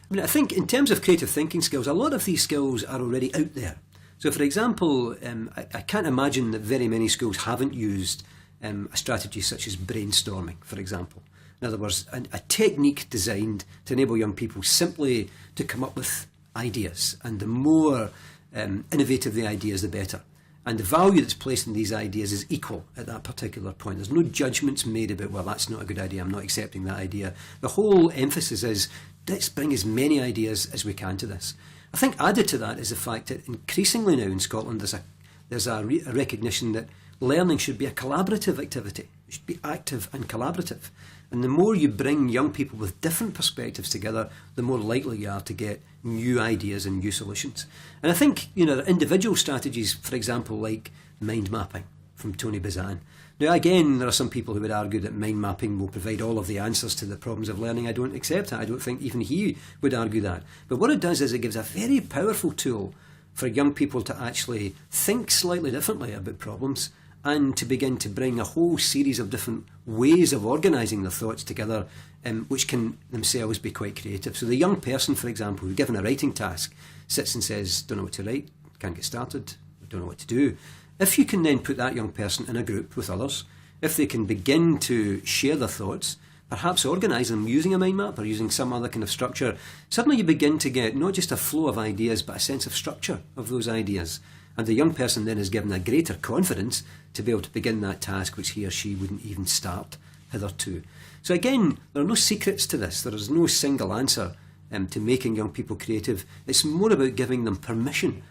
I mean, I think in terms of creative thinking skills, a lot of these skills are already out there. So, for example, I can't imagine that very many schools haven't used a strategy such as brainstorming, for example. In other words, a technique designed to enable young people simply to come up with ideas. And the more innovative the ideas, the better. And the value that's placed in these ideas is equal at that particular point. There's no judgments made about, well, that's not a good idea, I'm not accepting that idea. The whole emphasis is, let's bring as many ideas as we can to this. I think added to that is the fact that increasingly now in Scotland there's a recognition that learning should be a collaborative activity. It should be active and collaborative. And the more you bring young people with different perspectives together, the more likely you are to get new ideas and new solutions. And I think, individual strategies, for example, like mind mapping from Tony Bazan. Now, again, there are some people who would argue that mind mapping will provide all of the answers to the problems of learning. I don't accept that. I don't think even he would argue that. But what it does is it gives a very powerful tool for young people to actually think slightly differently about problems and to begin to bring a whole series of different ways of organising their thoughts together, which can themselves be quite creative. So the young person, for example, who given a writing task, sits and says, don't know what to write, can't get started, don't know what to do. If you can then put that young person in a group with others, if they can begin to share their thoughts, perhaps organise them using a mind map or using some other kind of structure, suddenly you begin to get not just a flow of ideas, but a sense of structure of those ideas. And the young person then is given a greater confidence to be able to begin that task which he or she wouldn't even start hitherto. So again, there are no secrets to this. There is no single answer to making young people creative. It's more about giving them permission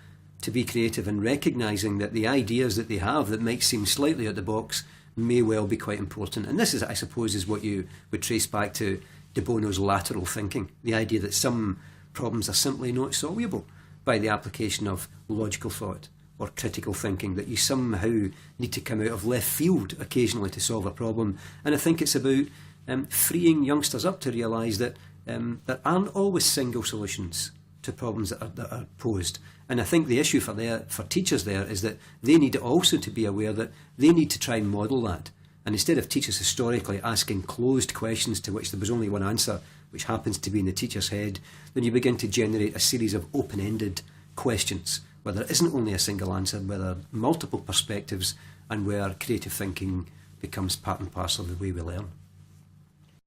to be creative and recognising that the ideas that they have that might seem slightly out the box may well be quite important. And this is, I suppose, is what you would trace back to de Bono's lateral thinking, the idea that some problems are simply not solvable by the application of logical thought or critical thinking, that you somehow need to come out of left field occasionally to solve a problem. And I think it's about freeing youngsters up to realise that there aren't always single solutions to problems that are posed. And I think the issue for teachers there is that they need also to be aware that they need to try and model that. And instead of teachers historically asking closed questions to which there was only one answer, which happens to be in the teacher's head, then you begin to generate a series of open-ended questions where there isn't only a single answer, where there are multiple perspectives, and where creative thinking becomes part and parcel of the way we learn.